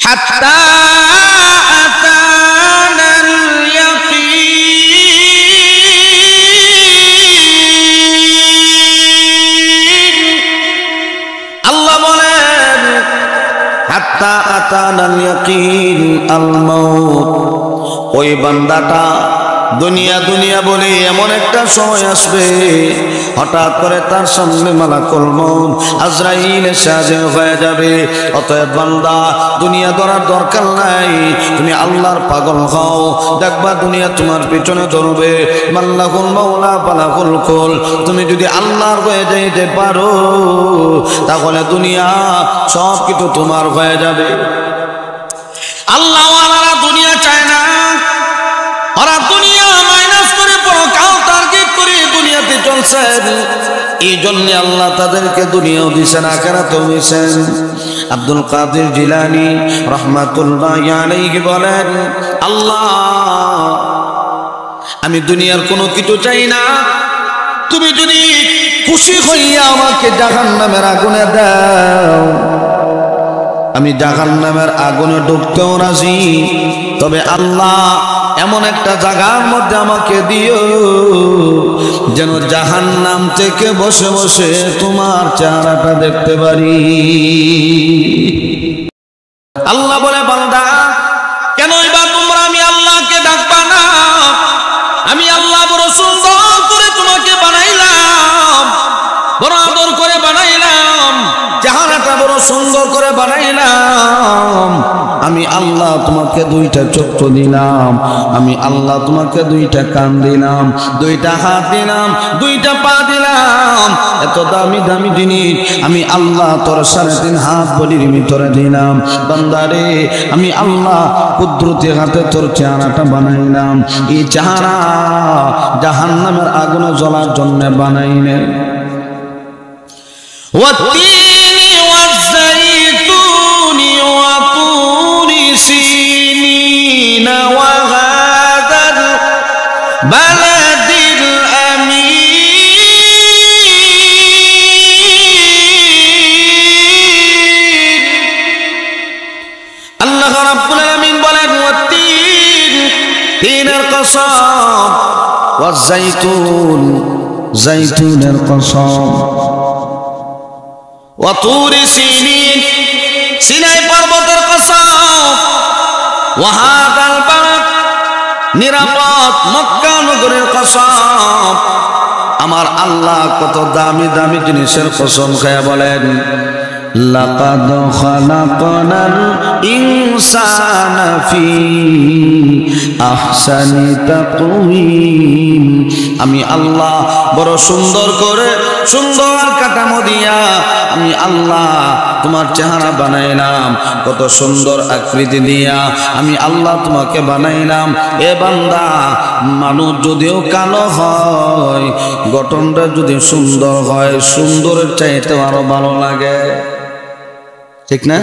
হাত্তা আতানাল ইয়াকিন। আল্লাহ বলেন হাত্তা আতানাল ইয়াকিন আল মাউত। ওই বান্দাটা দুনিয়া দুনিয়া বলে এমন একটা সময় আসবে, হঠাৎ করে তার সামনে মালাকুল মউত আজরাইল হাজির হয়ে যাবে। অতএব বান্দা, দুনিয়া ধরার দরকার নাই, তুমি আল্লাহর পাগল হও, দেখবা দুনিয়া তোমার পিছনে ধরবে। মাল্লাকুল মাওলা পালাকুল কুল। তুমি যদি আল্লাহর হয়ে যাইতে পারো, তাহলে দুনিয়া সব কিছু তোমার হয়ে যাবে। আল্লাহ ওয়ালারা দুনিয়া চায় না, ওরা দুনিয়া মাইনাস করে পরকাল টার্গেট করে দুনিয়াতে চলছেন। এই জন্য আল্লাহ তাদেরকে দুনিয়াও দিয়েছেন, আখিরাতেও দিয়েছেন। আব্দুল কাদের জিলানী রাহমাতুল্লাহি আলাইহি বলেন, আল্লাহ আমি দুনিয়ার কোনো কিছু চাই না, তুমি যদি খুশি হইয়া আমাকে জাহান্নামের আগুনে দাও, আমি জাহান্নামের আগুনে ডুবতেও রাজি। তবে আল্লাহ এমন একটা জায়গার মধ্যে আমাকে দিও, যেন জাহান্নাম থেকে বসে বসে তোমার চেহারাটা দেখতে পারি। আল্লাহ বলে, বান্দা কেন এবার তোমরা আমি আল্লাহকে ডাকবা না? আমি আল্লাহ বড় সুন্দর করে তোমাকে বানাইলাম, বড় আদর করে বানাইলাম, চেহারাটা বড় সুন্দর করে বানাইলাম। আমি আল্লাহ তোমাকে দুইটা চক্ষু দিলাম, আমি আল্লাহ তোমাকে দুইটা কান দিলাম, দুইটা হাত দিলাম, দুইটা পা দিলাম। এত দামি দামি জিনিস আমি আল্লাহ তোর 3.5 হাত বলির ভিতরে দিলাম। বান্দারে, আমি আল্লাহ কুদরতি হাতে তোর চেহারাটা বানাইলাম। এই চেহারা জাহান্নামের আগুনে জ্বলার জন্য বানাইলে। ওয়াতিনি ওয়াজ্জাইতুনি ওয়া তুরি সিনিনা ওয়া হাদাল বালাদিল আমিন। আল্লাহ রাব্বুল আলামিন বলেন, ওয়াতিন, তিনের কসম, ওয়াজ্জাইতুন, জাইতুনের কসম, ওয়া তুরি সিনিন, সিনাই পর্বতের কসম, ওয়া হাদাল বালাদ, নিরাপদ মক্কা নগরের কসম। আমার আল্লাহ কত দামি দামি জিনিসের কসম খেয়ে বলেন, লাকাদ খালাকনাল ইনসানা ফি আহসানি তাকওয়িম। আমি আল্লাহ বড় সুন্দর করে, সুন্দর কাঠামো দিয়া আমি আল্লাহ তোমার চেহারা বানাইলাম, কত সুন্দর আকৃতি দিয়া আমি আল্লাহ তোমাকে বানাইলাম। এ বান্দা, মানুষ যদিও কালো হয়, গঠনটা যদি সুন্দর হয়, সুন্দরের চাইতে আরো ভালো লাগে, ঠিক না?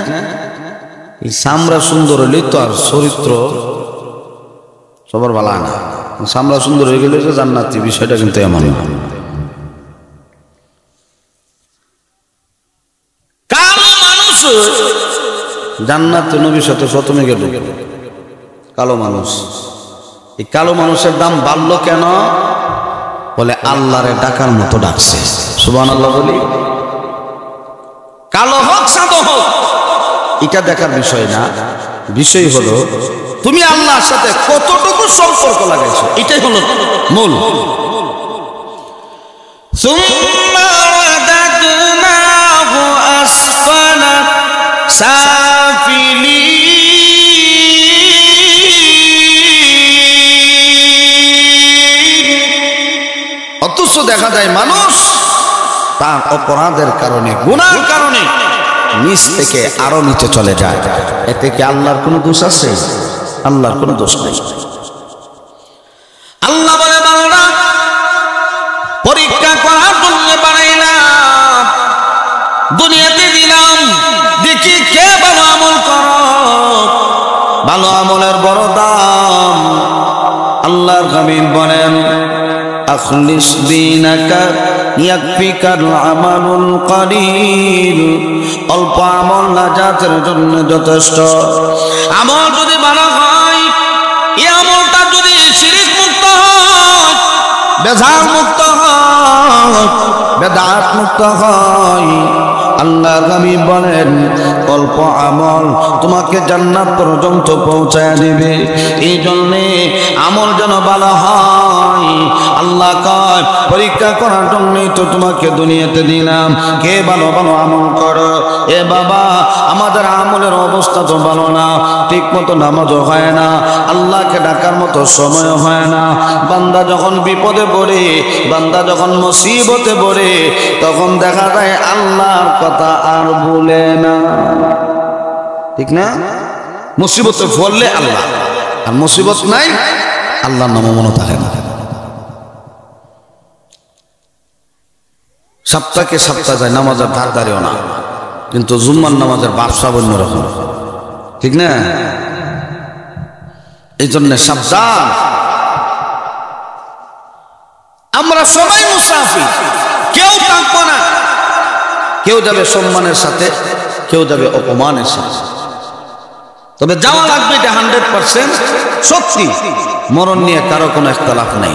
এই চামড়া সুন্দর হইলে তো আর চরিত্র সবার ভালো না। চামড়া সুন্দর হয়ে গেলে যে জান্নাতি, বিষয়টা কিন্তু এমন না। কালো মানুষ জান্নাতে নবীর সাথে প্রথমে গেল, কালো মানুষ। এই কালো মানুষের দাম বাড়লো কেন? বলে আল্লাহরে ডাকার মতো ডাকছে। সুবহানাল্লাহ বলি। কালো হোক সাদা হোক এটা দেখার বিষয় না, বিষয় হলো তুমি আল্লাহর সাথে কতটুকু সম্পর্ক লাগাইছো, এটাই হলো মূল। সুম্মা রাদাদনাহু আসফালা সাফিলিন। অথচ দেখা যায় মানুষ তার অপরাধের কারণে, গুনার কারণে নিচ থেকে আরো নিচে চলে যায়। এতে কি আল্লাহর কোনো দোষ আছে? আল্লাহর কোনো দোষ নেই। আল্লাহ বলে, বান্দা পরীক্ষা করার জন্য বানাইলাম, দুনিয়াতে দিলাম, দেখি কে ভালো আমল করো। ভালো আমলের বড় দাম। আল্লাহর হাবিব বলেন, আখলিস দীনাকা ইয়াকফিকাল আমালুল কলিল, অল্প আমল নাজাতের জন্য যথেষ্ট। আমল যদি ভালো হয়, এই আমলটা যদি শিরক মুক্ত হয়, বেজাল মুক্ত হয়, বেদাত মুক্ত হয়, আল্লাহর নবী বলেন অল্প আমল তোমাকে জান্নাত পর্যন্ত পৌঁছায় দিবে। এই জন্যে আমল যেন ভালো হয়, আল্লাহ কয় পরীক্ষা করার জন্যই তো তোমাকে দুনিয়াতে দিলাম, কে ভালো ভালো আমল করো। এ বাবা, আমাদের আমলের অবস্থা তো ভালো না, ঠিক মতো নামাজও হয় না, আল্লাহকে ডাকার মতো সময় হয় না। বান্দা যখন বিপদে পড়ে, বান্দা যখন মুসিবতে পড়ে, তখন দেখা যায় আল্লাহর কথা আর ভুলে না, ঠিক না? মুসিবতে পড়লে আল্লাহ, আর মুসিবত নাই আল্লাহর নাম মনে থাকে না। সপ্তাহে সপ্তাহ যায়, নামাজের ধার ধারেও না, কিন্তু জুম্মার নামাজের ব্যবসা অন্যরকম, ঠিক না? এই জন্য সাবধান, আমরা সবাই মুসাফির, কেউ থাকবো না, কেউ যাবে সম্মানের সাথে, কেউ যাবে অপমানের সাথে, তবে যাওয়া লাগবে, এটা 100% সত্যি। মরণ নিয়ে কারো কোনো ইখতিলাফ নাই,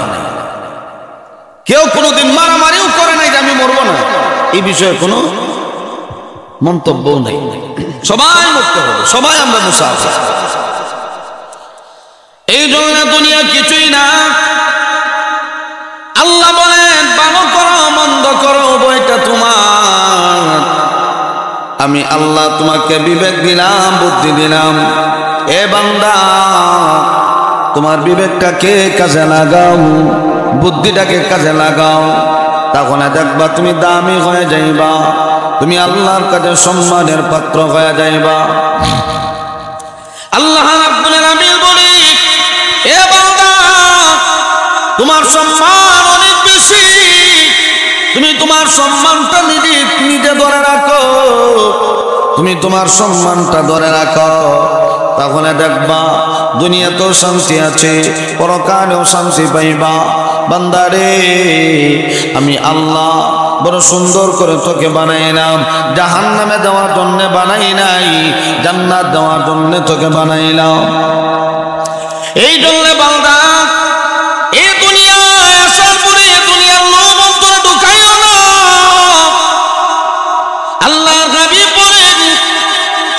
কেউ কোনোদিন মারামারিও করে নাই যে আমি মরবো না, এই বিষয়ে কোনো মন্তব্য নাই। সবাই মুক্ত হবে, সবাই আমরা মুসাফির। এই জন্য দুনিয়া কিছুই না। আল্লাহ বলেন ভালো করো মন্দ করো উভয়টা তোমার, আমি আল্লাহ তোমাকে বিবেক দিলাম, বুদ্ধি দিলাম। এ বান্দা, তোমার বিবেকটাকে কাজে লাগাও, বুদ্ধিটাকে কাজে লাগাও, তাহলে দেখবা তুমি দামি হয়ে যাইবা, তুমি আল্লাহর কাছে সম্মানের পাত্র হয়ে যাইবা। আল্লাহ রাব্বুল আলামিন বলে, এ বান্দা, তোমার সম্মান অনেক বেশি, তুমি তোমার সম্মানটা নিজে ধরে রাখো, তুমি তোমার সম্মানটা ধরে রাখো, তাহলে দেখবা দুনিয়াতেও শান্তি আছে, পরকালেও শান্তি পাইবা। বান্দারে, আমি আল্লাহ বড় সুন্দর করে তোকে বানাইলাম, জাহান্নামে দেওয়ার জন্য বানাই নাই, জান্নাত দেওয়ার জন্য তোকে বানাইলাম। এই জন্য বান্দা, এই দুনিয়ায় আসার পরে এই দুনিয়ার লোভ অন্তরে ঢুকাইও না। আল্লাহর হাবিব বলেন,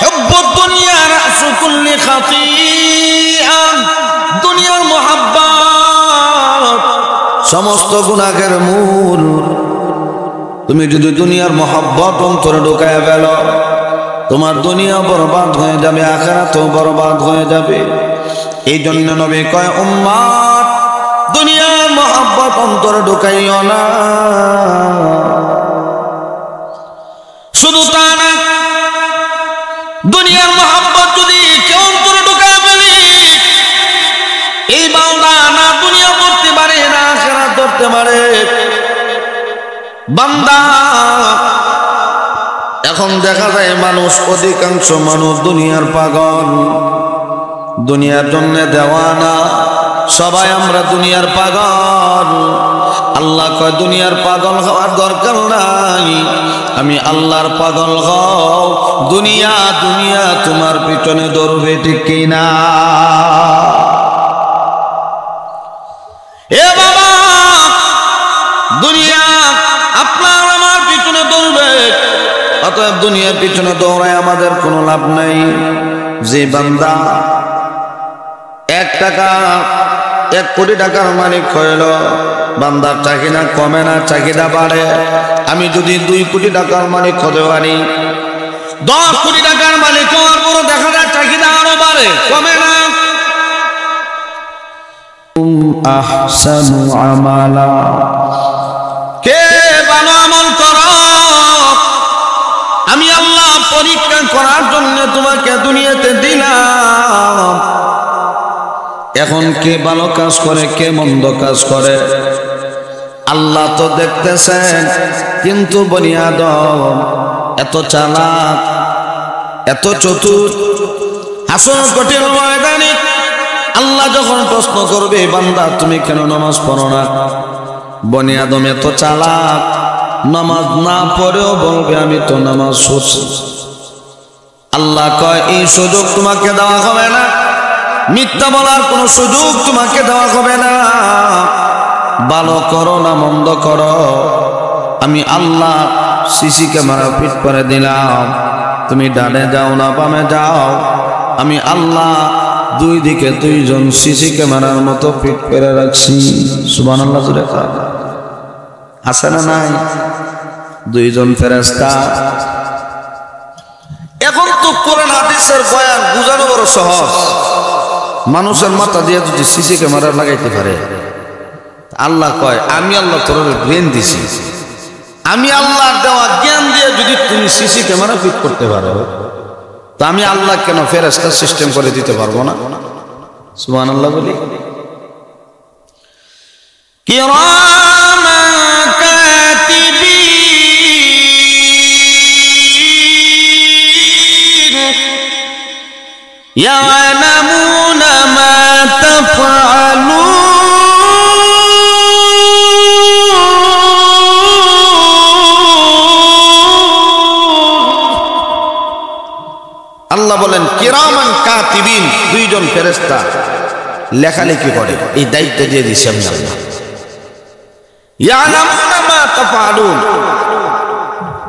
হুব্বুদ দুনিয়া রাসু কুল্লি খাতিআ, দুনিয়ার মুহাব্বত সমস্ত গুনাহের মূল। তুমি যদি দুনিয়ার মুহাব্বত অন্তরে ঢুকায় ফেলো, তোমার দুনিয়া বরবাদ হয়ে যাবে, আখিরাতও বরবাদ হয়ে যাবে। এই জন্য নবী কয়, উম্মত দুনিয়ার মুহাব্বত অন্তরে ঢুকাইও না। শুধু তা না, দুনিয়ার মুহাব্বত যদি কেউ অন্তরে ঢুকায় ফেলে, এই বান্দা না দুনিয়া ধরতে পারে না আখিরাত ধরতে পারে। বান্দা, এখন দেখা যায় মানুষ, অধিকাংশ মানুষ দুনিয়ার পাগল, দুনিয়ার জন্য দেওয়ানা, সবাই আমরা দুনিয়ার পাগল। আল্লাহ কয় দুনিয়ার পাগল হওয়ার দরকার নাই, আমি আল্লাহর পাগল হও। দুনিয়া দুনিয়া তোমার পিছনে দৌড়বে, ঠিক কিনা? এ বাবা, দুনিয়া আপনার আমার পিছনে দৌড়বে, অতএব দুনিয়ার পিছনে দৌড়ায় আমাদের কোনো লাভ নাই। যে বান্দা 1 কোটি টাকার মালিক হইল, বান্দার চাহিদা কমে না, চাহিদা বাড়ে। আমি যদি 2 কোটি টাকার মালিক হতে পারি, 10 কোটি টাকার মালিক হওয়ার পর দেখা যায় চাহিদা আরো বাড়ে, কমে না। আহসানু আমালা, কে ভালো আমল করো, আমি আল্লাহ পরীক্ষা করার জন্য তোমাকে দুনিয়াতে দিলাম। এখন কে ভালো কাজ করে, কে মন্দ কাজ করে, আল্লাহ তো দেখতেছেন। কিন্তু বনি আদম এত চালাক, এত চতুর, হাসর কঠিন ময়দানে আল্লাহ যখন প্রশ্ন করবে, বান্দা তুমি কেন নামাজ পড়ো না, বনি আদম এত চালাক, নামাজ না পড়েও বলবে আমি তো নামাজ পড়ছি। আল্লাহ কয় এই সুযোগ তোমাকে দেওয়া হবে না, মিথ্যা বলার কোনো সুযোগ তোমাকে দেওয়া হবে না। ভালো করো না মন্দ করো, আমি আল্লাহ সিসি ক্যামেরা ফিট করে দিলাম। তুমি ডানে যাও না বামে যাও, আমি আল্লাহ দুই দিকে দুইজন সিসি ক্যামেরার মতো ফিট করে রাখছি। সুবহানাল্লাহ জোরে কর। আছে না নাই? দুইজন ফেরেশতা। এখন তো কোরআন হাদিসের বয়ান বুঝানো বড় সহজ। মানুষের মাথা দিয়ে যদি সিসি ক্যামেরা লাগাইতে পারে, আল্লাহ কয় আমি আল্লাহ তোর ব্রেন দিছি, আমি আল্লাহর দেওয়া জ্ঞান দিয়ে যদি তুমি সিসি ক্যামেরা ফিট করতে পারো, তো আমি আল্লাহ কেন ফেরেশতা সিস্টেম করে দিতে পারবো না? সুবহানাল্লাহ বলি। কিরামান কাতিবিন ইয়ালামুনা মা তাফআলুন। আল্লাহ বলেন কিরামান কাতিবিন, দুইজন ফেরেশতা লেখালেখি করে, এই দায়িত্ব দিয়ে দিছি আমি আল্লাহ। ইয়ালামুনা মা তাফআলুন,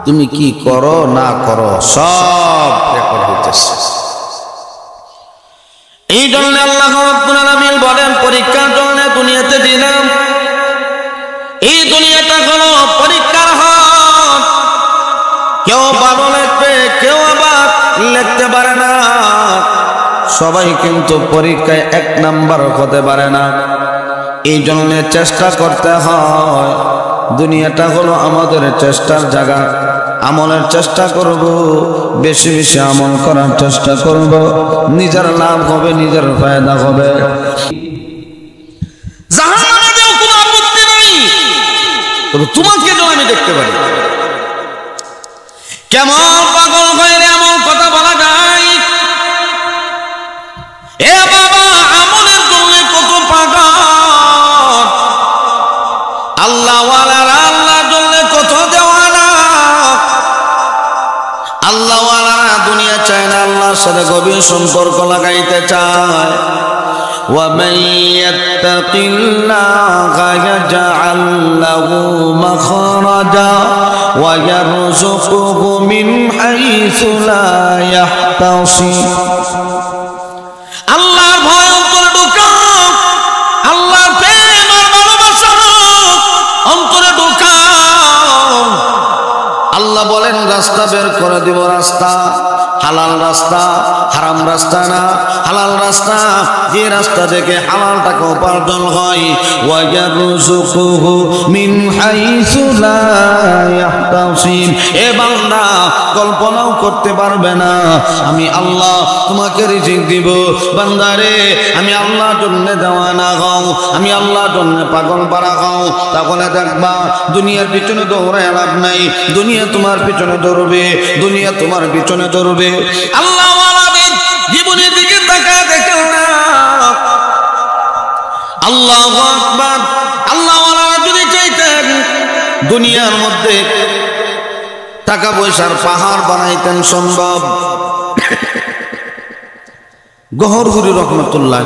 তুমি কি করো না করো সব রেকর্ড হইতেছে। এই জন্য আল্লাহ রাব্বুল আলামিন বলেন পরীক্ষার জন্য দুনিয়াতে দিলাম। এই দুনিয়াটা হলো পরীক্ষার হাত। কেউ ভালো লিখবে, কেউ আবার লিখতে পারে না। সবাই কিন্তু পরীক্ষায় 1 নাম্বার হতে পারে না। এই জন্য চেষ্টা করতে হয়। দুনিয়াটা হলো আমাদের চেষ্টার জায়গা। আমলের চেষ্টা করব, বেশি বেশি আমল করার চেষ্টা করব, নিজের লাভ হবে, নিজের ফায়দা হবে। জাহান্নামে যাও কোনো আপত্তি নাই, তবে তোমাকে যেন আমি দেখতে পারি। কেমন পাগল হয়ে এমন কথা বলা যায়? এ বাবা, আমলের জন্য কত পাগল। আল্লাহওয়ালারা আল্লাহর জন্য কত দেওয়ানা। আল্লাহওয়ালারা দুনিয়া চায় না, আল্লাহর সাথে গভীর সম্পর্ক লাগাইতে চায়। ومن يتق الله يجعل له مخرجا ويرزقه من حيث لا يحتسب। আল্লাহর ভয় অন্তরে ঢুকাও, আল্লাহর প্রেম আর ভালোবাসা অন্তরে ঢুকাও। আল্লাহ বলেন রাস্তা বের করে দিব, রাস্তা হালাল রাস্তা, হারাম রাস্তা না, হালাল রাস্তা। যে রাস্তা থেকে হালাল টাকা উপার্জন হয়। ওয়ায়ারযুকুহু মিন হাইসু লা ইয়াহতাসিব। এ বান্দা, কল্পনাও করতে পারবে না আমি আল্লাহ তোমাকে রিজিক দিব। বান্দারে, আমি আল্লাহর জন্য দেওয়ানা হও, আমি আল্লাহর জন্য পাগল পারা হও, তাহলে দেখবা দুনিয়ার পিছনে দৌড়ায় লাভ নাই। দুনিয়া তোমার পিছনে দৌড়বে, দুনিয়া তোমার পিছনে দৌড়বে। আল্লাহ ওয়ালাদের জীবনের দিকে তাকায় দেখেন না। আল্লাহু আকবার। আল্লাহ ওয়ালারা যদি চাইতেন দুনিয়ার মধ্যে টাকা পয়সার পাহাড় বানাইতেন সম্ভব। গহরহুরি রহমতুল্লাহ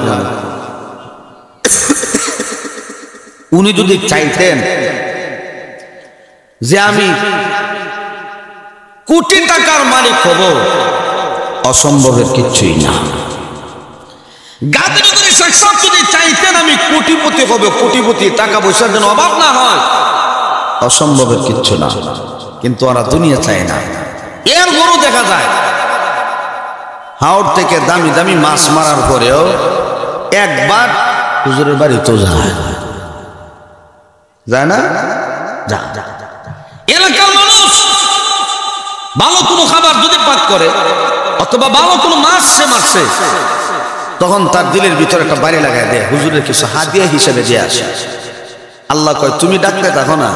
উনি যদি চাইতেন যে আমি কোটি টাকার মালিক হব, অসম্ভবের কিছুই না। গাদের যদি চাইতেন আমি কোটিপতি হব, কোটিপতি, টাকা পয়সার জন্য অভাব না হয়, অসম্ভবের কিচ্ছু না। কিন্তু ওরা দুনিয়া চায় না। এর বড় দেখা যায় হাওড় থেকে দামি দামি মাছ মারার পরেও একবার হুজুরের বাড়ি তো যায় না। এলাকার মানুষ ভালো কোনো খাবার যদি পাক করে অথবা ভালো কোনো মাছ সে মারছে, তখন তার দিলের ভিতরে একটা বাড়ি লাগাই দেয়, হুজুরের কিছু হাদিয়া হিসেবে দিয়ে আসে। আল্লাহ কয় তুমি ডাকতে থাকো না,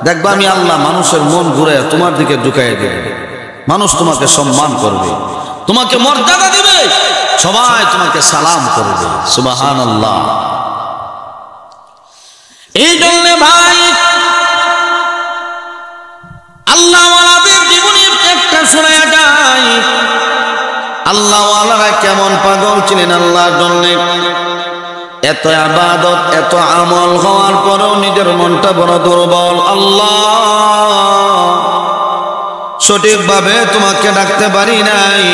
দেখবা আমি আল্লাহ মানুষের মন ঘুরে তোমার দিকে ঢুকাই দেবে। মানুষ তোমাকে সম্মান করবে, তোমাকে মর্যাদা দিবে, সবাই তোমাকে সালাম করবে। সুবহানাল্লাহ। এই জন্য ভাই আল্লাহওয়ালাদের জীবনে একটা শোনা যায়, আল্লাহওয়ালারা কেমন পাগল ছিলেন আল্লাহর জন্য। এত ইবাদত এত আমল হওয়ার পরেও নিজের মনটা বড় দুর্বল। আল্লাহ সঠিকভাবে তোমাকে ডাকতে পারি নাই,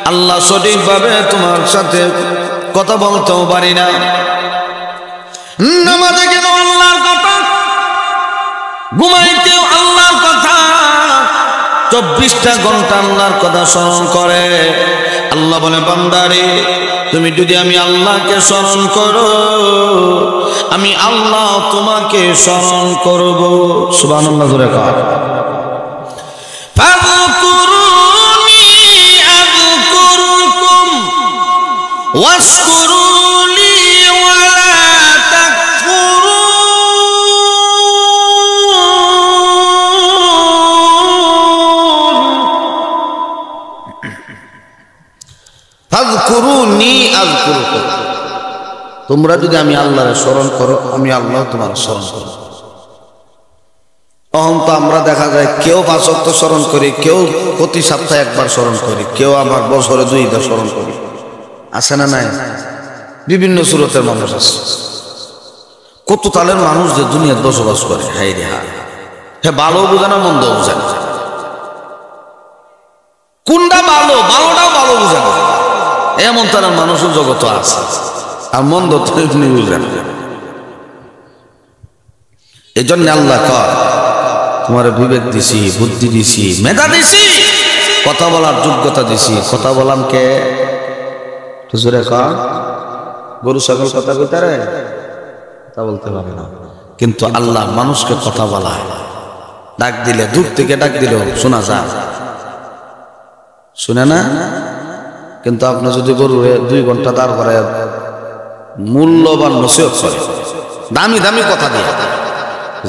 আল্লাহ সঠিকভাবে তোমার সাথে কথা বলতেও পারি না। নামাজে গেল আল্লাহর কথা, ঘুমাইতেও আল্লাহর কথা, 24টা ঘন্টা আল্লাহর কথা স্মরণ করে। আল্লাহ বলে বান্দারে তুমি যদি আমি আল্লাহকে স্মরণ করো, আমি আল্লাহ তোমাকে স্মরণ করব। সুবহানাল্লাহ জোরে কর। ফাযকুরুনি আযকুরকুম ওয়াশকুরুলি ওয়ালা ফাযকুরুনি আযকুরকুম, তোমরা যদি আমি আল্লাহর স্মরণ করো, আমি আল্লাহ তোমার স্মরণ করব। তখন তো আমরা দেখা যায় কেউ 5 ওয়াক্ত স্মরণ করি, কেউ প্রতি সপ্তাহে একবার স্মরণ করি, কেউ আবার বছরে 2বার স্মরণ করি। আছে না নাই? বিভিন্ন সুরতের মানুষ আছে। কত তালের মানুষ যে দুনিয়াতে বসবাস করে। হাই রে হাই, হ্যাঁ ভালো বোঝে না মন্দ বোঝে না, কোনটা ভালো ভালোটাও ভালো বোঝে না, এমন তারা মানুষের জগৎ আছে। আর মন্দ তো এমনি বুঝে না। এই জন্য আল্লাহ কয় তোমার বিবেক দিছি, বুদ্ধি দিছি, মেধা দিছি, কথা বলার যোগ্যতা দিছি। কথা বলাম কে? জোরে কয়। গরু ছাগল কথা কইতে পারে? কথা বলতে পারে না, কিন্তু আল্লাহ মানুষকে কথা বলায়। ডাক দিলে, দূর থেকে ডাক দিলেও শোনা যায়, শুনে না? কিন্তু আপনি যদি গরু 2 ঘন্টা দাঁড় করায় মূল্যবান নসিহত করে, দামি দামি কথা দিয়ে,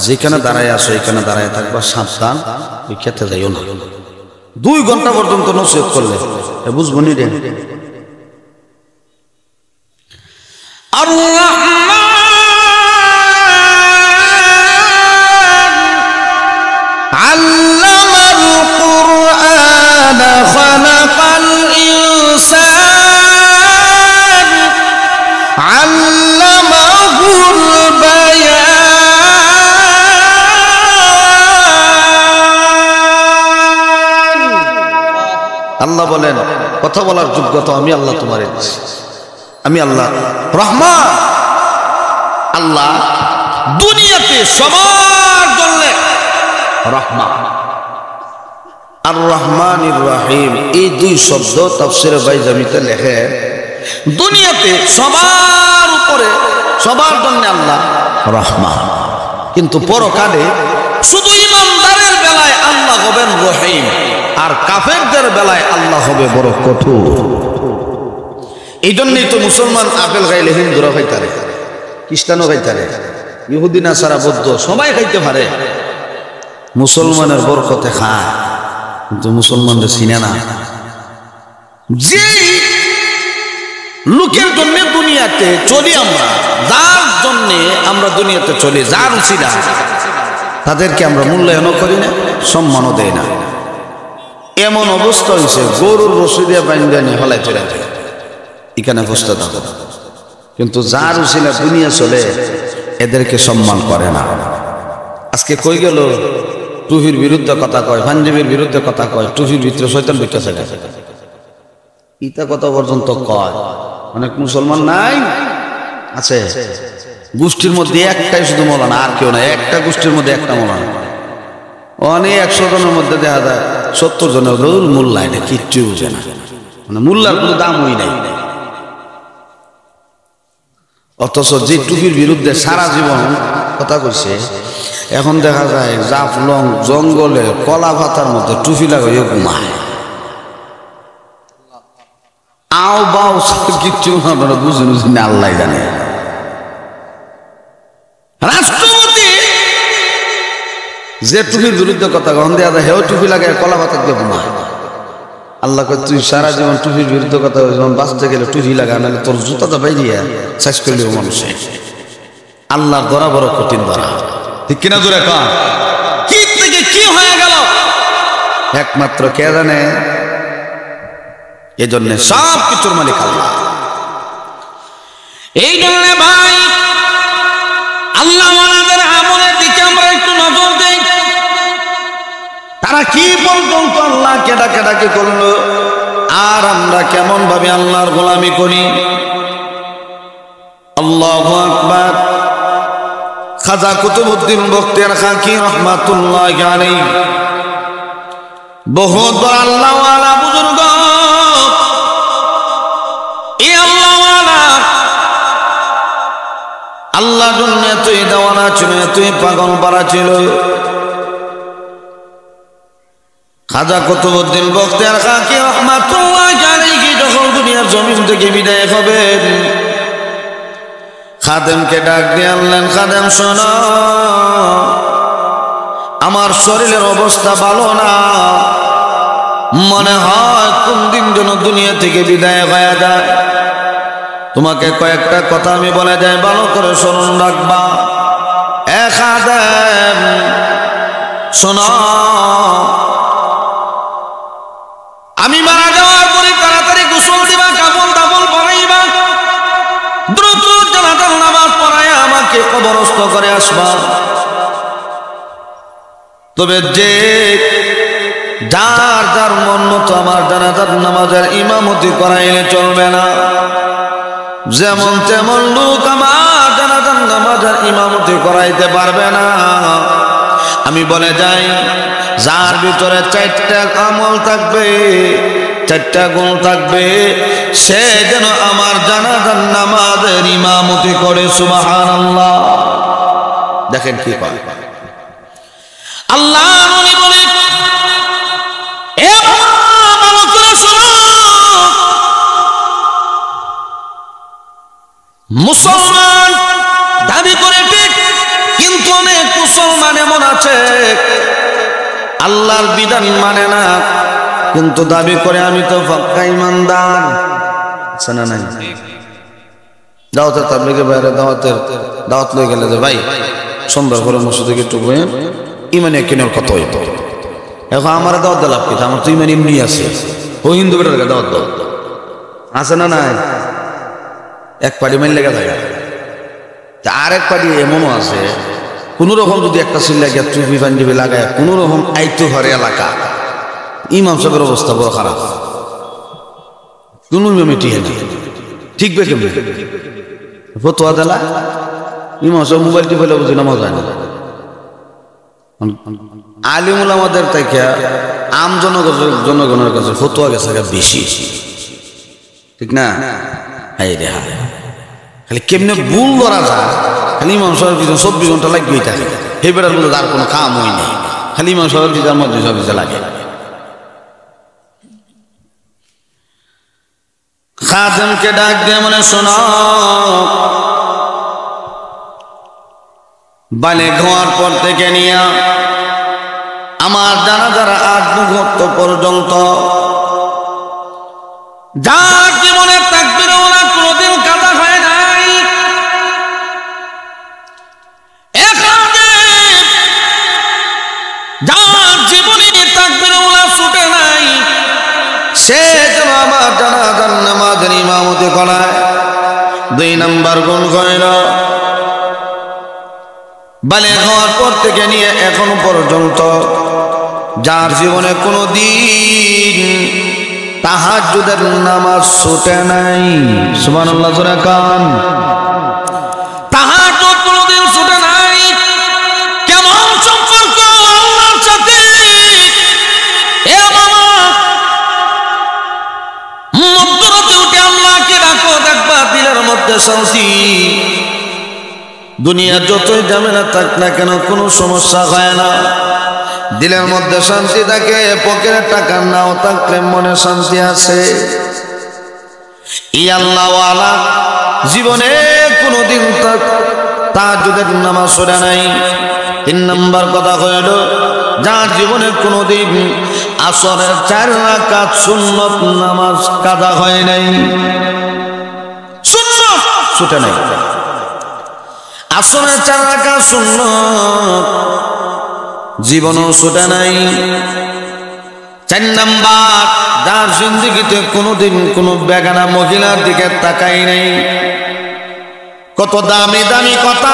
যেখানে দাঁড়ায় আসো এখানে দাঁড়ায় থাকবা, সাবধান ওই খেতে যাইও না, 2 ঘন্টা পর্যন্ত নসিহত করলে বুঝবো নি রে। আল্লামাল কুরআন খালাকাল ইনসান আল্লামাহুল বায়ান। আল্লাহ বলেন কথা বলার যোগ্যতা আমি আল্লাহ তোমারে দিয়েছি। আমি আল্লাহ রহমান। আল্লাহ দুনিয়াতে সবার জন্য রহমান। আর রহমানির রহিম এই 2 শব্দ তাফসীরে বাইজামিতে লেখে, দুনিয়াতে সবার উপরে সবার জন্য আল্লাহ রহমান, কিন্তু পরকালে শুধু ইমানদারের বেলায় আল্লাহ হবেন রহিম, আর কাফেরদের বেলায় আল্লাহ হবে বড় কঠোর। এই জন্যই তো মুসলমান আপেল খাইলে হিন্দুরা খাইতে পারে, খ্রিস্টানও খাইতে পারে, ইহুদি নাসারা বৌদ্ধ সবাই খাইতে পারে। মুসলমানের বরকতে খায়, কিন্তু মুসলমানদের চিনে না। যে লোকের জন্য দুনিয়াতে চলি আমরা, যার জন্য আমরা দুনিয়াতে চলি, যার উচিলা, তাদেরকে আমরা মূল্যায়নও করি না, সম্মানও দেয় না। এমন অবস্থা হয়েছে গরুর রশি দিয়ে বাইন্দা নিয়ে হলাই চলে যায়, এখানে বুঝতে থাকো। কিন্তু যার উচিলা দুনিয়া চলে, এদেরকে সম্মান করে না। আজকে কই গেল টুফির বিরুদ্ধে কথা কয়, পাঞ্জাবির বিরুদ্ধে কথা কয়, টুফির ভিতরে শয়তান ঢুকেছে, ইটা কথা পর্যন্ত কয়। অনেক মুসলমান নাই আছে, গোষ্ঠীর মধ্যে একটাই শুধু মৌলানা, আর কেউ নাই। একটা গোষ্ঠীর মধ্যে একটা মৌলানা, অনেক 100 জনের মধ্যে দেখা যায় 70 জনের মোল্লা, এটা কিচ্ছু বুঝে না, মানে মোল্লার কোনো দামই নাই। অথচ যে টুপির বিরুদ্ধে সারা জীবন কথা কইছে, এখন দেখা যায় জাফলং জঙ্গলে কলা পাতার মধ্যে টুপি লাগাইয়ে ঘুমায়। আও বাও কিচ্ছু আপনারা বুঝে বুঝেন, আল্লাহ জানে। রাষ্ট্রপতি যে টুপির বিরুদ্ধে কথা কখন দেওয়া যায়, হেও টুপি লাগায় কলা পাতা দিয়ে ঘুমায়। আল্লাহ কয় তুই সারা জীবন টুপির বিরুদ্ধে কথা যখন বাঁচতে গেলে টুপি লাগা, নাহলে তোর জুতাটা বাইরিয়া শেষ করলেও মানুষে। আল্লাহর ধরা বড় কঠিন ধরা, ঠিক কিনা জোরে কর। কি থেকে কি হয়ে একমাত্র কে জানে? এজন্য সব কিছুর মালিক আল্লাহ। এই জন্য ভাই আল্লাহ ওয়ালাদের আমলের দিকে আমরা একটু নজর দেই। তারা কি পর্যন্ত আল্লাহকে ডাকাডাকি করলো, আর আমরা কেমন ভাবে আল্লাহর গোলামি করি। আল্লাহু আকবার। খাজা কুতুবউদ্দিন বখতিয়ার খাকি রহমাতুল্লাহি আলাইহি বহুত বড় আল্লাহ ওয়ালা বুজুর্গ। এই আল্লাহ ওয়ালা আল্লাহর জন্য এতই দেওয়ানা ছিল, এতই পাগল পারা ছিল। খাজা কুতুবউদ্দিন বখতিয়ার খাকি রহমাতুল্লাহি আলাইহি যখন দুনিয়ার জমিন থেকে বিদায় হবেন, খাদেমকে ডাক দিয়ে আনলেন, খাদেম শোনো, আমার শরীরের অবস্থা ভালো না, মনে হয় কোন দিন যেন দুনিয়া থেকে বিদায় হয়ে যায়। তোমাকে কয়েকটা কথা আমি বলে যাই, ভালো করে স্মরণ রাখবা। এ খাদেম শোনো, আমি মারা যাওয়ার পরে তাড়াতাড়ি গোসল দিবা, কাপড় দাপড় পরাইবা, দ্রুত জানাজার নামাজ পড়ায় আমাকে কবরস্থ করে আসবা। তবে যে যার যার মন মতো আমার জানাজার নামাজের ইমামতি করাইলে চলবে না। যেমন তেমন লোক আমার জানাজার নামাজের ইমামতি করাইতে পারবে না। আমি বলে যাই, যার ভিতরে 4টা আমল থাকবে, 4টা গুণ থাকবে, সে যেন আমার জানাজার নামাজের ইমামতি করে। সুবহানাল্লাহ। দেখেন কি কয় আল্লাহ নবী বলে, এ ভালো করে শোনো, মুসলমান দাবি করে ঠিক, কিন্তু অনেক মুসলমান এমন আছে আল্লাহর বিধান মানে না, কিন্তু দাবি করে আমি তো পাক্কা ইমানদার। শোনা নাই দাওয়াতের তাবলীগের বাইরে দাওয়াত লয়ে গেলে যে ভাই সুন্দর করে মসজিদে একটু বলেন, ইমানে কেনার কত হইতো। এখন আমার দাওয়াত দেওয়া লাভ কি? আমার তো ইমান এমনি আছে। ও হিন্দু বেটার দাওয়াত দাও আছে না নাই? এক পার্টি মাইন লেগে থাকে, আর এক পার্টি এমনও আছে কোন রকম যদি একটা চিল্লা গিয়া টুপি পাঞ্জাবি লাগায় কোন রকম আইতো ঘরে এলাকা, ইমাম সাহেবের অবস্থা বড় খারাপ। কোন ইমামে টিকে না, ঠিক বে কেমন ফতোয়া দেলা ইমাম সাহেব মোবাইল টিপে বুঝি নামাজ হয় না। আলিমুল আমাদের থেকে আম জনগণের কাছে ফতোয়া গেছে বেশি, ঠিক না? খালি কেমনে ভুল ধরা যায়, খালি ইমাম সাহেবের পিছনে 24 ঘন্টা লাগিয়ে থাকে। এই বেড়ার বলে তার কোনো কাম হয় না, খালি ইমাম সাহেবের পিছনে মধ্যে লাগে। খাদেমকে ডাক দিয়ে মনে শোনো, বালিগ হওয়ার পর থেকে নিয়ে আমার জানাজার আগ মুহূর্ত পর্যন্ত যার জীবনের তাকবীর ওরা কোনদিন কাদা হয় নাই, যার জীবনে তাকবীর ওরা ছুটে নাই, সে যেন আমার জানাজার নামাজের ইমামতি করায়। 2 নম্বর গুণ কইল, বালিগ হওয়ার পর থেকে নিয়ে এখনো পর্যন্ত যার জীবনে কোনো দিন তাহাজ্জুদের নামাজ ছুটে নাই, সুবহানাল্লাহ জোরে কান, তাহাজ্জুদ কোনোদিন ছুটে নাই। কেমন সম্পর্ক আল্লাহর সাথে! এ বাবা, মধ্যরাতে উঠে আল্লাহকে ডাকো, দেখবা দিলের মধ্যে শান্তি। দুনিয়া যতই ঝামেলা থাক না কেন কোনো সমস্যা হয় না, দিলের মধ্যে শান্তি থাকে। পকেটে টাকা নাও থাকলে মনে শান্তি আছে। এই আল্লাহওয়ালা জীবনে কোনোদিন তাহাজ্জুদের নামাজ পড়ে নাই। 3 নম্বর কথা হইল, যার জীবনে কোনোদিন আসরের 4 রাকাত সুন্নত নামাজ কাজা হয় নাই, সুন্নত ছুটে নাই। আসরের 4 রাকাত সুন্নত জীবনও ছুটে নাই। 4 নাম্বার, যার জিন্দেগিতে কোনোদিন কোনো বেগানা মহিলার দিকে তাকাই নাই। কত দামি দামি কথা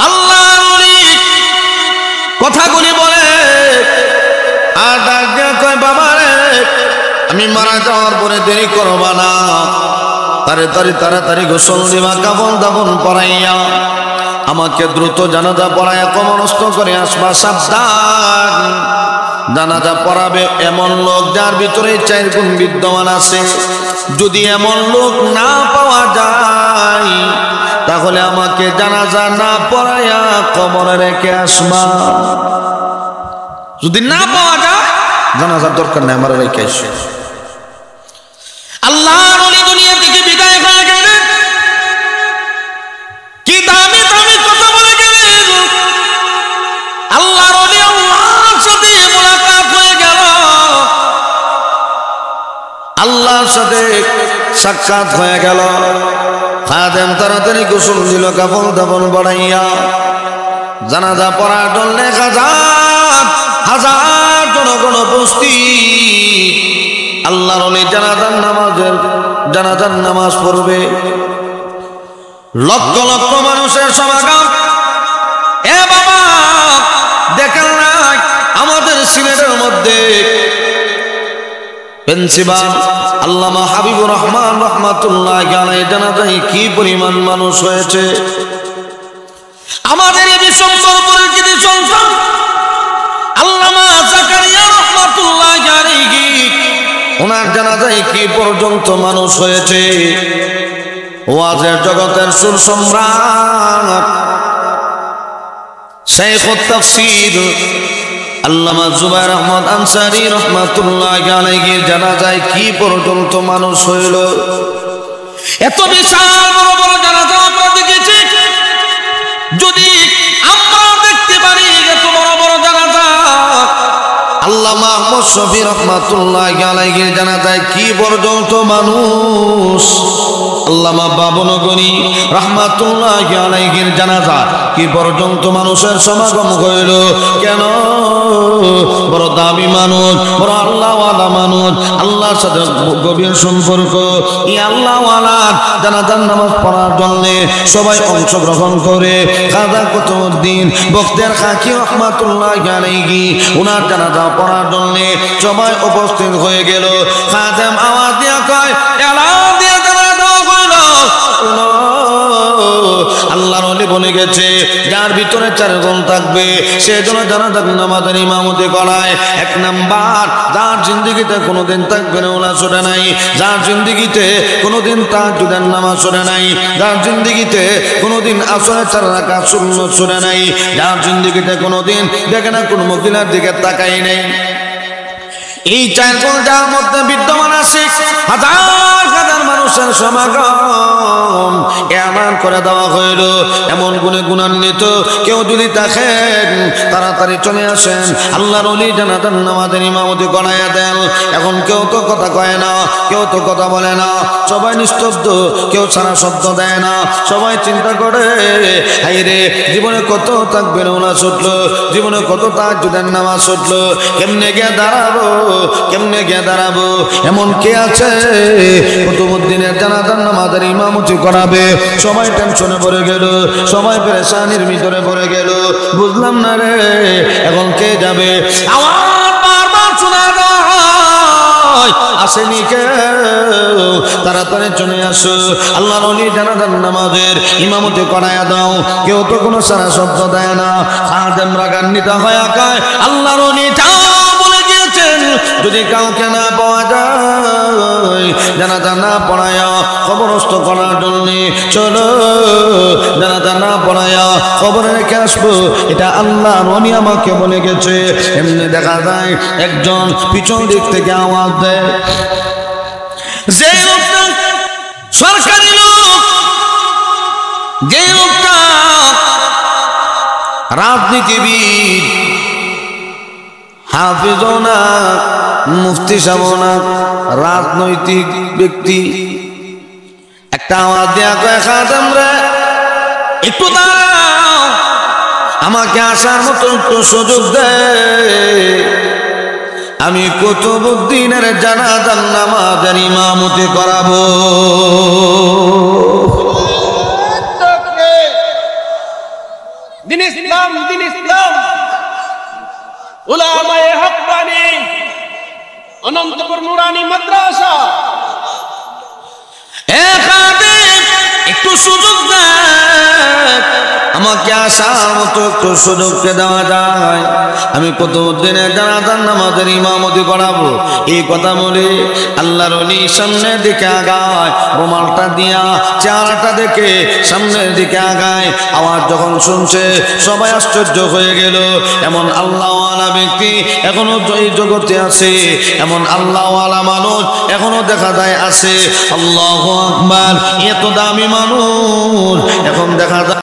আল্লাহর ওলি কথাগুলি বলে, আর ডাক দিয়ে কয়, বাবা রে, আমি মারা যাওয়ার পরে দেরি করবা না, তাড়াতাড়ি গোসল দিবা, কাফন দাফন পরাইয়া আমাকে দ্রুত জানাজা পড়াইয়া কবরস্থ করে আসবা। সাবধান, জানাজা পড়াবে এমন লোক যার ভিতরে 4 গুণ বিদ্যমান আছে। যদি এমন লোক না পাওয়া যায় তাহলে আমাকে জানাজা না পড়াইয়া কবরে রেখে আসবা। যদি না পাওয়া যায় জানাজার দরকার নেই, আমার রেখে আসবে। আল্লাহর ওলি দুনিয়া থেকে বিদায় হয়ে গেলেন, কি দামি দামি কথা বলে গেলেন। আল্লাহর ওলি আল্লাহর সাথে মুলাকাত হয়ে গেল, আল্লাহর সাথে সাক্ষাৎ হয়ে গেল। খাদেম তাড়াতাড়ি গোসল দিল, কাফন দাফন পড়াইয়া জানাজা পড়ার জন্য হাজার হাজার জনগণ উপস্থিত। আল্লাহর ওলি জানাজার নামাজ পড়বে, লক্ষ লক্ষ মানুষের সমাগম। এ বাবা, দেখেন না আমাদের সিলেটের মধ্যে প্রিন্সিপাল আল্লামা হাবিবুর রহমান রহমাতুল্লাহি আলাইহি জানাজায় কি পরিমাণ মানুষ হয়েছে। আমাদের এই বিশ্বম্বর পরিচিতি সন্তান আল্লামা জাকারিয়া রহমাতুল্লাহি আলাইহি, ওনার জানাজায় কি পর্যন্ত মানুষ হয়েছে। ওয়াজের জগতের সুর সম্রাট শাইখুত তাফসীর আল্লামা জুবায়ের আহমদ আনসারী রহমাতুল্লাহি আলাইহি জানাজায় কি পর্যন্ত মানুষ হইল। এত বিশাল বড় বড় জানাজা আমরা দেখেছি, যদি আমরা দেখতে পারি এত বড় বড় জানাজা, আল্লামা আহমদ শফি রহমাতুল্লাহি আলাইহি জানাজায় কি পর্যন্ত মানুষ। আল্লামা বাবনগরী রহমাতুল্লাহি আলাইহির জানাজা কি পর্যন্ত মানুষের সমাগম হইল। কেন? বড় দামি মানুষ, বড় আল্লাহওয়ালা মানুষ, আল্লাহর সাথে গভীর সম্পর্ক। এই আল্লাহওয়ালার জানাজার নামাজ পড়ার জন্য সবাই অংশগ্রহণ করে। খাজা কুতুবউদ্দিন বখতিয়ার খাকি রহমাতুল্লাহি আলাইহি ওনার জানাজা পড়ার জন্য সবাই উপস্থিত হয়ে গেল। খাদেম আওয়াজ দিয়া কয়, এলান দিয়া আল্লাহর ওলি বলে গেছে, যার ভিতরে 4 গুণ থাকবে সেজন্য জানাজার নামাজের ইমামতি করায়। 1 নাম্বার, যার জিন্দেগিতে কোনোদিন তাকবীর ওলা ছড়ে নাই, যার জিন্দেগিতে কোনোদিন তাহাজ্জুদের নামাজ ছড়ে নাই, যার জিন্দেগিতে কোনোদিন আসরের 4 রাকাত সুন্নাত ছড়ে নাই, যার জিন্দেগিতে কোনোদিন দেখে না কোন মহিলার দিকে তাকাই নাই। এই 4 গুণ যার মধ্যে বিদ্যমান আছে, হাজার হাজার মানুষের সমাগম এমন করে দেওয়া হইল। এমন গুণে গুণান্বিত কেউ যদি থাকেন তাড়াতাড়ি চলে আসেন, আল্লাহর ওলি জানাজার নামাজের ইমামতি করাইয়া দেন। এখন কেউ তো কথা কয় না, কেউ তো কথা বলে না, সবাই নিস্তব্ধ, কেউ সারা শব্দ দেয় না। সবাই চিন্তা করে, হাই রে, জীবনে কত তাকবীর ওলা ছুটলো, জীবনে কত তাহাজ্জুদের নামাজ ছুটলো, কেমনে গিয়ে দাঁড়াবো, কেমনে গিয়ে দাঁড়াবো। এমন কে আছে কুতুবউদ্দিনের জানাজার নামাজের ইমামতি করাবে? সবাই টেনশনে পড়ে গেল, সবাই পেরেশানির ভিতরে পড়ে গেল। বুঝলাম না রে, এখন কে যাবে? আওয়াজ বারবার শোনা যায়, আসেনি কেউ, তাড়াতাড়ি চলে আসো, আল্লাহর ওলি জানাজার নামাজের ইমামতি করাইয়া দাও। কেউ তো কোনো সারা শব্দ দেয় না। খাদেম রাগান্বিত হয়ে কয়, আল্লাহর ওলি যদি কাউকে না পাওয়া যায় জানাজা না পড়ায়া কবরস্থ করার জন্য চলো, জানাজা না পড়ায়া কবরে রেখে আসবো, এটা আল্লাহর ওলি আমাকে বলে গেছে। এমনি দেখা যায় একজন পিছন দিক থেকে আওয়াজ দেয়, যে লোকটা সরকারি লোক, যে লোকটা রাজনীতিবিদ, হাফিজও না, মুফতি সাহেবও না, রাজনৈতিক ব্যক্তি, একটা আওয়াজ দেয়া কয়, খাদেম রে একটু দাঁড়াও, আমাকে আসার মতো একটু সুযোগ দে। আমি কুতুবউদ্দিনের জানাজার নামাজের ইমামতি করাবো। দিন ইসলাম উলামায়ে হক্কানি অনন্তপুর নুরানি মাদ্রাসা একটু সুযোগ দেন, আমাকে আসার মতো একটু সুযোগকে দেওয়া যায়, আমি কুতুবউদ্দিনের জানাজার নামাজের ইমামতি করাবো। এই কথা বলে আল্লাহর ওলি সামনের দিকে আগায়, রুমালটা দিয়া চেহারাটা দেখে সামনের দিকে আগায়। আওয়াজ যখন শুনছে সবাই আশ্চর্য হয়ে গেল, এমন আল্লাহওয়ালা ব্যক্তি এখনো এই জগতে আছে, এমন আল্লাহওয়ালা মানুষ এখনো দেখা যায় আছে। আল্লাহু আকবার, এত দামি মানুষ এখন দেখা যায়।